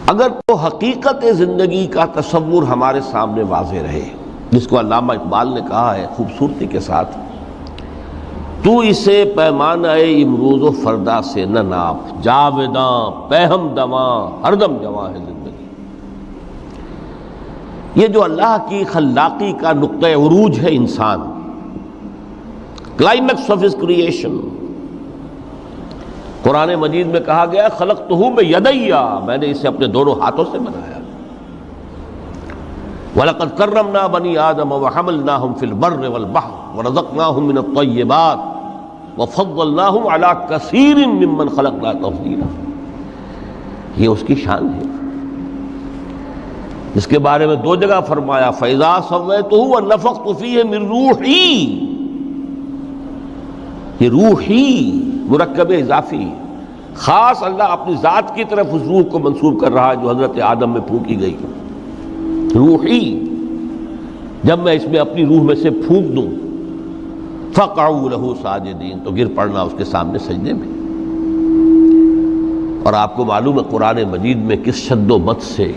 اگر تو حقیقت زندگی کا تصور ہمارے سامنے واضح رہے، جس کو علامہ اقبال نے کہا ہے خوبصورتی کے ساتھ، تو اسے پیمانہ امروز و فردا سے نہ ناپ، جاویداں پہم دواں ہر دم جواں ہے زندگی۔ یہ جو اللہ کی خلاقی کا نقطہ عروج ہے انسان، کلائمیکس آف ہز کریشن، قرآن مجید میں کہا گیا خلقتہ بیدی، میں نے اسے اپنے دونوں ہاتھوں سے بنایا۔ وَلَقَدْ كَرَّمْنَا بَنِي آدَمَ وَحَمَلْنَاهُمْ فِي الْبَرِّ وَالْبَحْرِ وَرَزَقْنَاهُمْ مِنَ الطَّيِّبَاتِ وَفَضَّلْنَاهُمْ عَلَى كَثِيرٍ مِّمَّنْ خَلَقْنَا تَفْضِيلًا۔ یہ اس کی شان ہے، جس کے بارے میں دو جگہ فرمایا فَإِذَا سَوَّيْتُهُ وَنَفَخْتُ فِيهِ مِن رُوحِي، یہ روحی مرکب اضافی، خاص اللہ اپنی ذات کی طرف اس روح کو منسوب کر رہا ہے جو حضرت آدم میں پھونکی گئی، روحی۔ جب میں اس میں اپنی روح میں سے پھونک دوں فَقَعُوا لَهُ سَاجِدِينَ، تو گر پڑنا اس کے سامنے سجدے میں۔ اور آپ کو معلوم ہے قرآن مجید میں کس شد و مت سے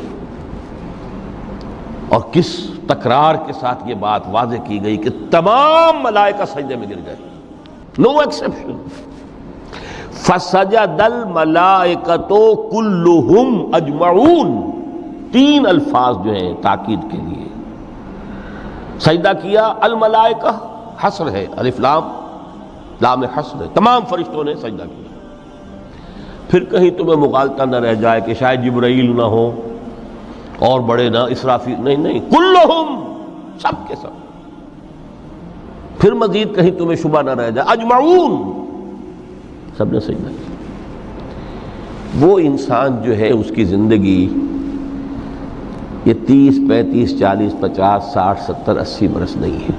اور کس تکرار کے ساتھ یہ بات واضح کی گئی کہ تمام ملائکہ سجدے میں گر گئے، نو ایکسیپشن۔ فَسَجَدَ الْمَلَائِكَةُ كُلُّهُمْ أَجْمَعُونَ، تین الفاظ جو ہیں تاکید کے لیے، سجدہ کیا الملائکہ، حصر ہے، الف لام، لام حصر ہے، تمام فرشتوں نے سجدہ کیا۔ پھر کہیں تمہیں مغالطہ نہ رہ جائے کہ شاید جبرائیل نہ ہو اور بڑے نہ اسرافیل، نہیں، کلہم، سب کے سب۔ پھر مزید کہیں تمہیں شبہ نہ رہ جائے اجمعون، سب نے سجدہ کیا۔ وہ انسان جو ہے اس کی زندگی یہ 30 35 40 50 60 70 80 برس نہیں ہے،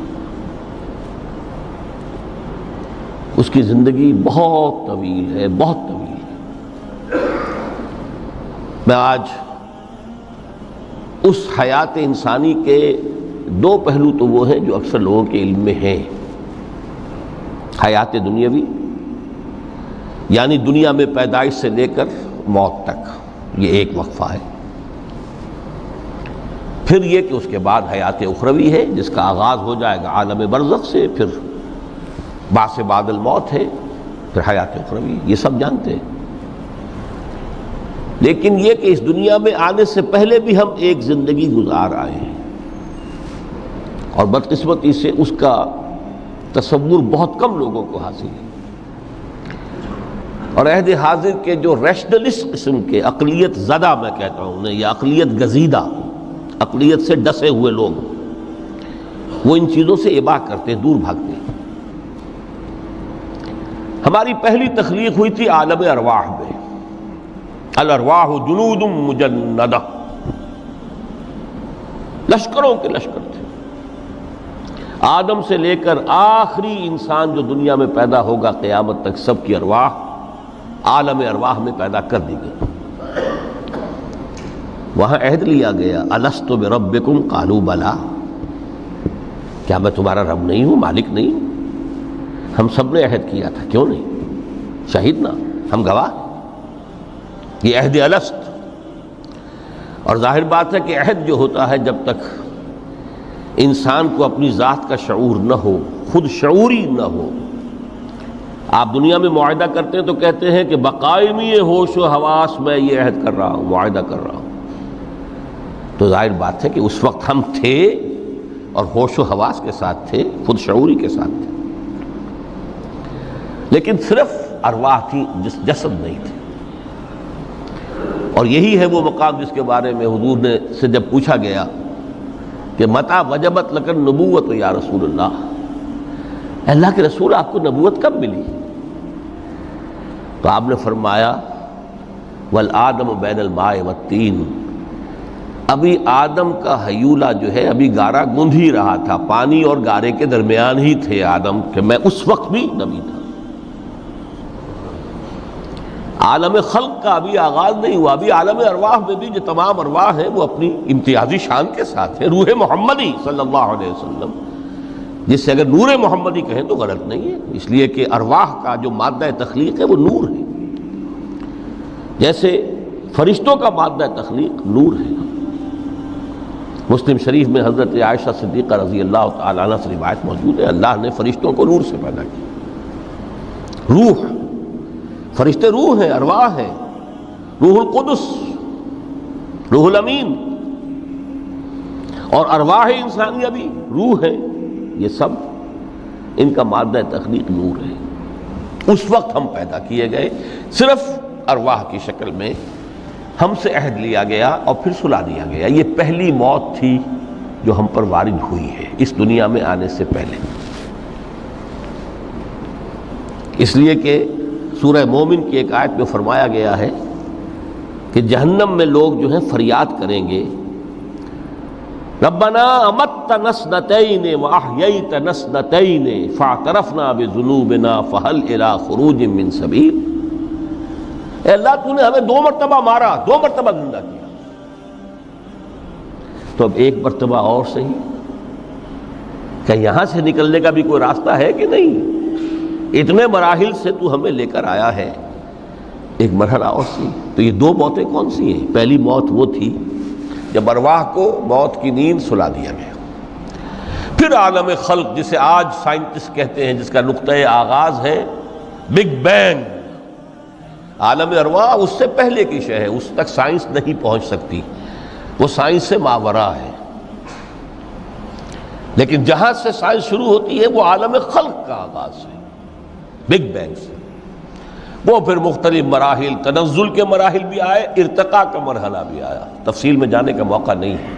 اس کی زندگی بہت طویل ہے، بہت طویل ہے۔ میں آج اس حیات انسانی کے دو پہلو تو وہ ہیں جو اکثر لوگوں کے علم میں ہیں، حیات دنیاوی یعنی دنیا میں پیدائش سے لے کر موت تک، یہ ایک وقفہ ہے۔ پھر یہ کہ اس کے بعد حیات اخروی ہے جس کا آغاز ہو جائے گا عالم برزخ سے، پھر بعث بعد الموت ہے، پھر حیات اخروی، یہ سب جانتے ہیں۔ لیکن یہ کہ اس دنیا میں آنے سے پہلے بھی ہم ایک زندگی گزار آئے ہیں، اور بدقسمتی سے اس کا تصور بہت کم لوگوں کو حاصل ہے۔ اور عہد حاضر کے جو ریشنلسٹ قسم کے عقلیت زدہ میں کہتا ہوں انہیں، یا عقلیت گزیدہ، عقلیت سے ڈسے ہوئے لوگ، وہ ان چیزوں سے ابا کرتے ہیں، دور بھاگتے ہیں۔ ہماری پہلی تخلیق ہوئی تھی عالم ارواح میں، الارواح جنود مجندہ، لشکروں کے لشکر تھے۔ آدم سے لے کر آخری انسان جو دنیا میں پیدا ہوگا قیامت تک، سب کی ارواح عالم ارواح میں پیدا کر دی گئی۔ وہاں عہد لیا گیا الست بربکم قالوا بلا، کیا میں تمہارا رب نہیں ہوں، مالک نہیں ہوں؟ ہم سب نے عہد کیا تھا، کیوں نہیں؟ شہید نا، ہم گواہ۔ یہ عہد الست، اور ظاہر بات ہے کہ عہد جو ہوتا ہے جب تک انسان کو اپنی ذات کا شعور نہ ہو، خود شعوری نہ ہو۔ آپ دنیا میں معاہدہ کرتے ہیں تو کہتے ہیں کہ بقائمی ہوش و حواس میں یہ عہد کر رہا ہوں، معاہدہ کر رہا ہوں، تو ظاہر بات ہے کہ اس وقت ہم تھے اور ہوش و حواس کے ساتھ تھے، خود شعوری کے ساتھ تھے، لیکن صرف ارواح تھی، جسد نہیں تھے۔ اور یہی ہے وہ مقام جس کے بارے میں حضور نے سے جب پوچھا گیا کہ متى وجبت لک النبوۃ یا رسول اللہ، اللہ کے رسول آپ کو نبوت کب ملی؟ تو آپ نے فرمایا والآدم بین الماء والطین، ابھی آدم کا حیولہ جو ہے ابھی گارا گوندھ ہی رہا تھا، پانی اور گارے کے درمیان ہی تھے آدم، کہ میں اس وقت بھی نبی تھا۔ عالم خلق کا ابھی آغاز نہیں ہوا، ابھی عالم ارواح میں بھی جو تمام ارواح ہیں وہ اپنی امتیازی شان کے ساتھ ہیں۔ روح محمدی صلی اللہ علیہ وسلم، جس سے اگر نور محمدی کہیں تو غلط نہیں ہے، اس لیے کہ ارواح کا جو مادہ تخلیق ہے وہ نور ہے۔ جیسے فرشتوں کا مادہ تخلیق نور ہے۔ مسلم شریف میں حضرت عائشہ صدیقہ رضی اللہ تعالیٰ عنہ سے روایت موجود ہے، اللہ نے فرشتوں کو نور سے پیدا کیا۔ روح، فرشتے روح ہیں، ارواح ہیں، روح القدس، روح الامین، اور ارواح انسانیہ بھی روح ہے، یہ سب ان کا مادہ تخلیق نور ہے۔ اس وقت ہم پیدا کیے گئے، صرف ارواح کی شکل میں ہم سے عہد لیا گیا اور پھر سلا دیا گیا۔ یہ پہلی موت تھی جو ہم پر وارد ہوئی ہے اس دنیا میں آنے سے پہلے، اس لیے کہ سورہ مومن کی ایک آیت میں فرمایا گیا ہے کہ جہنم میں لوگ جو ہیں فریاد کریں گے، ربنا امتنا اثنتین واحییتنا اثنتین فاعترفنا بذنوبنا فهل الى خروج من سبیل۔ اے اللہ تو نے ہمیں 2 مرتبہ مارا، 2 مرتبہ زندہ کیا، تو اب ایک مرتبہ اور صحیح، کہ یہاں سے نکلنے کا بھی کوئی راستہ ہے کہ نہیں؟ اتنے مراحل سے تو ہمیں لے کر آیا ہے، ایک مرحلہ اور سی۔ تو یہ 2 موتیں کون سی ہیں؟ پہلی موت وہ تھی جب ارواح کو موت کی نیند سلا دیا گیا۔ پھر عالم خلق، جسے آج سائنٹسٹ کہتے ہیں، جس کا نقطۂ آغاز ہے بگ بینگ، عالم ارواح اس سے پہلے کی شے ہے، اس تک سائنس نہیں پہنچ سکتی، وہ سائنس سے ماورا ہے۔ لیکن جہاں سے سائنس شروع ہوتی ہے وہ عالم خلق کا آغاز ہے، بگ بینگ سے۔ وہ پھر مختلف مراحل، تنزل کے مراحل بھی آئے، ارتقاء کا مرحلہ بھی آیا، تفصیل میں جانے کا موقع نہیں ہے۔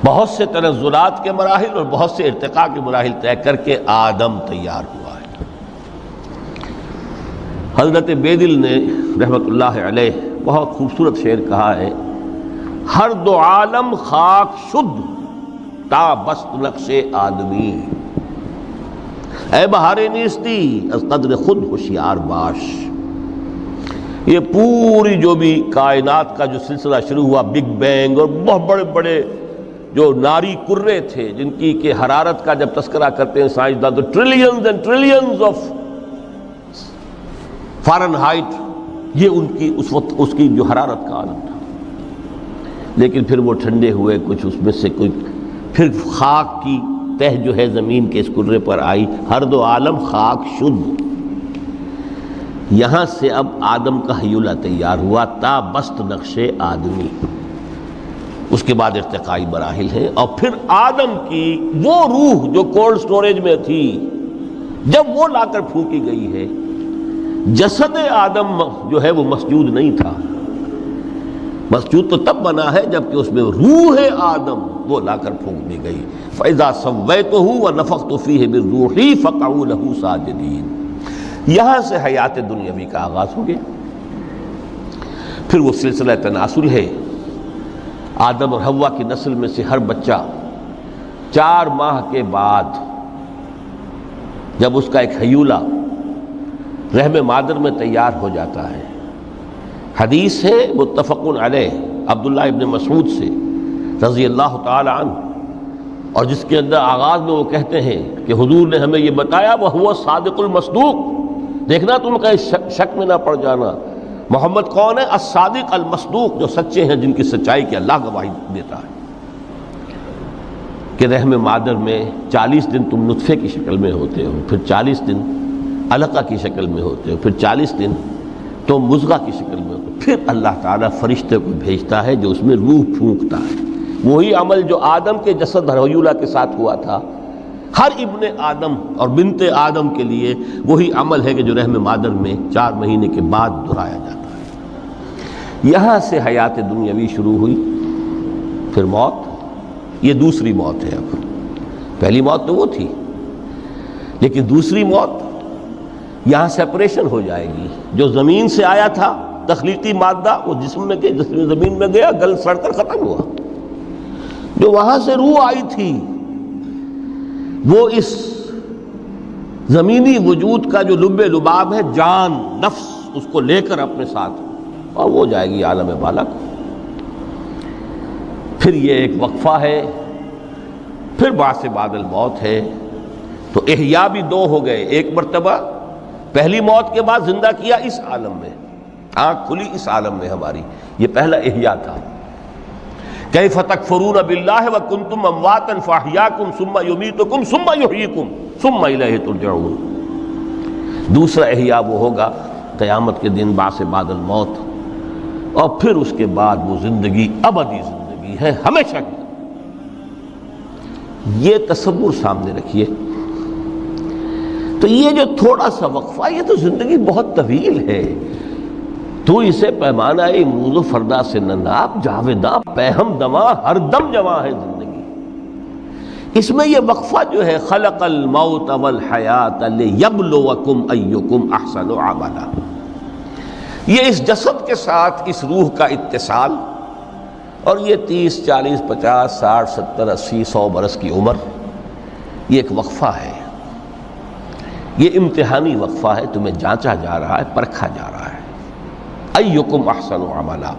بہت سے تنزلات کے مراحل اور بہت سے ارتقاء کے مراحل طے کر کے آدم تیار ہوا ہے۔ حضرت بیدل نے رحمت اللہ علیہ بہت خوبصورت شعر کہا ہے، ہر 2 عالم خاک شد تا بست نقش آدمی، اے بہار نیستی از قدر خود ہوشیار باش۔ یہ پوری جو بھی کائنات کا جو سلسلہ شروع ہوا، بگ بینگ، اور بہت بڑے بڑے جو ناری کرے تھے جن کی کہ حرارت کا جب تذکرہ کرتے ہیں سائنسدان تو trillions and trillions of foreign height, یہ ان کی اس وقت اس کی جو حرارت کا عالم تھا۔ لیکن پھر وہ ٹھنڈے ہوئے، کچھ اس میں سے کچھ، پھر خاک کی تہ جو ہے زمین کے اس کرے پر آئی، ہر 2 عالم خاک شد۔ یہاں سے اب آدم کا حیولہ تیار ہوا، تا بست نقش آدمی۔ اس کے بعد ارتقائی مراحل ہیں، اور پھر آدم کی وہ روح جو کولڈ سٹوریج میں تھی، جب وہ لا کر پھونکی گئی ہے، جسد آدم جو ہے وہ مسجود نہیں تھا، مسجود تو تب بنا ہے جبکہ اس میں روح آدم وہ لا کر پھونک دی گئی۔ فَإِذَا سَوَّيْتُهُ وَنَفَخْتُ فِيهِ مِن رُوحِي فَقَعُوا لَهُ سَاجِدِينَ۔ یہاں سے حیات دنیاوی کا آغاز ہو گیا۔ پھر وہ سلسلہ تناسل ہے، آدم اور حوا کی نسل میں سے ہر بچہ 4 ماہ کے بعد جب اس کا ایک حیولہ رحم مادر میں تیار ہو جاتا ہے، حدیث ہے متفق علیہ عبداللہ ابن مسعود سے رضی اللہ تعالی عنہ، اور جس کے اندر آغاز میں وہ کہتے ہیں کہ حضور نے ہمیں یہ بتایا، وَهُوَ الصَّادِقُ الْمَصْدُوقُ، دیکھنا تم کہیں شک میں نہ پڑ جانا، محمد کون ہے؟ الصادق المصدوق، جو سچے ہیں، جن کی سچائی کی اللہ گواہی دیتا ہے، کہ رحم مادر میں 40 دن تم نطفے کی شکل میں ہوتے ہو، پھر 40 دن علقہ کی شکل میں ہوتے ہو، پھر 40 دن تو مضغہ کی شکل میں ہوتے ہو، پھر اللہ تعالیٰ فرشتے کو بھیجتا ہے جو اس میں روح پھونکتا ہے۔ وہی عمل جو آدم کے جسد حیولہ کے ساتھ ہوا تھا، ہر ابن آدم اور بنت آدم کے لیے وہی عمل ہے کہ جو رحم مادر میں 4 مہینے کے بعد دہرایا جاتا ہے۔ یہاں سے حیات دنیاوی شروع ہوئی، پھر موت، یہ دوسری موت ہے۔ اب پہلی موت تو وہ تھی، لیکن دوسری موت یہاں سیپریشن ہو جائے گی۔ جو زمین سے آیا تھا تخلیقی مادہ، وہ جسم میں گیا، جسم زمین میں گیا، گل سڑ کر ختم ہوا۔ جو وہاں سے روح آئی تھی، وہ اس زمینی وجود کا جو لب لباب ہے، جان، نفس، اس کو لے کر اپنے ساتھ، اور وہ جائے گی عالم بالا کو۔ پھر یہ ایک وقفہ ہے، پھر بعث بعد الموت ہے۔ تو احیاء بھی 2 ہو گئے، ایک مرتبہ پہلی موت کے بعد زندہ کیا اس عالم میں، آنکھ کھلی اس عالم میں ہماری. یہ پہلا احیا تھا. کیف تکفرون باللہ وکنتم امواتا فاحیاکم ثم یمیتکم ثم یحییکم ثم الیہ ترجعون. دوسرا احیا وہ ہوگا قیامت کے دن بعث بعد الموت، اور پھر اس کے بعد وہ زندگی ابدی زندگی ہے، ہمیشہ کی. یہ تصور سامنے رکھیے. تو یہ جو تھوڑا سا وقفہ، یہ تو زندگی بہت طویل ہے. تو اسے پیمانہ امروز و فردا سے نہ ناپ، جاویداں پہم دماں ہر دم جواں ہے زندگی. اس میں یہ وقفہ جو ہے خلق الموت والحیات لیبلوکم ایکم احسن عملا، یہ اس جسد کے ساتھ اس روح کا اتصال، اور یہ 30 40 50 60 70 80 100 برس کی عمر، یہ ایک وقفہ ہے. یہ امتحانی وقفہ ہے. تمہیں جانچا جا رہا ہے، پرکھا جا رہا ہے. ایکم احسن عملا،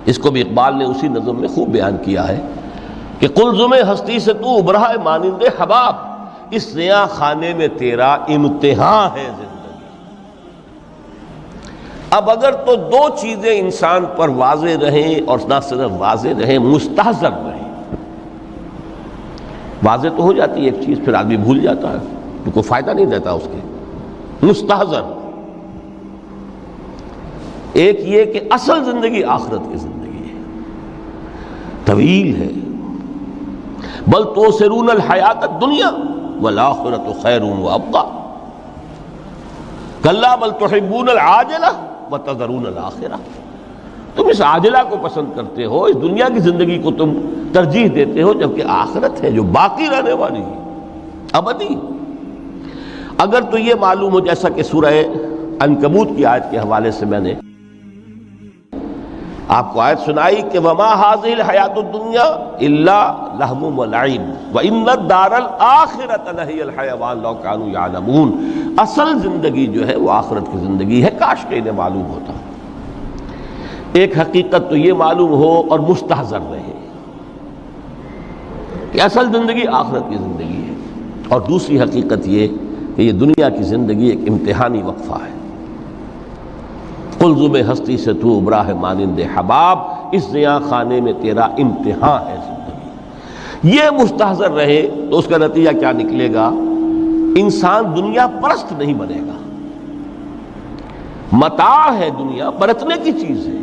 اس کو بھی اقبال نے اسی نظم میں خوب بیان کیا ہے کہ قلزم ہستی سے تو ابھرا ہے مانند حباب، اس نیا خانے میں تیرا امتحان ہے زندگی. اب اگر تو دو چیزیں انسان پر واضح رہیں، اور نہ صرف واضح رہیں، مستحضر رہیں. واضح تو ہو جاتی ہے ایک چیز، پھر آدمی بھول جاتا ہے، تو کوئی فائدہ نہیں دیتا اس کے. مستحضر ایک یہ کہ اصل زندگی آخرت کی زندگی ہے، طویل ہے. بل توسرون الحیات الدنیا والآخرۃ خیر وابقیٰ کلا بل تحبون العاجلہ وتذرون الآخرہ. تم اس عاجلہ کو پسند کرتے ہو، اس دنیا کی زندگی کو تم ترجیح دیتے ہو، جبکہ آخرت ہے جو باقی رہنے والی ہے، ابدی. اگر تو یہ معلوم ہو، جیسا کہ سورہ عنکبوت کی آیت کے حوالے سے میں نے آپ کو آیت سنائی کہ وما هذه الحیات الدنیا الا لہو ولعب وان الدار الاخرۃ لہی الحیوان لو کانوا یعلمون. اصل زندگی جو ہے وہ آخرت کی زندگی ہے، کاش کہ انہیں معلوم ہوتا. ایک حقیقت تو یہ معلوم ہو اور مستحضر رہے کہ اصل زندگی آخرت کی زندگی ہے، اور دوسری حقیقت یہ کہ یہ دنیا کی زندگی ایک امتحانی وقفہ ہے. قلزم ہستی سے تو ابھرا ہے مانند حباب، اس نیا خانے میں تیرا امتحان ہے زندگی. یہ مستحضر رہے تو اس کا نتیجہ کیا نکلے گا؟ انسان دنیا پرست نہیں بنے گا. متاع ہے دنیا، برتنے کی چیز ہے.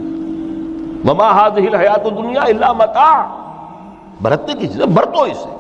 وما هذه الحیات الدنیا الا متاع، برتنے کی چیز ہے، برتو اسے.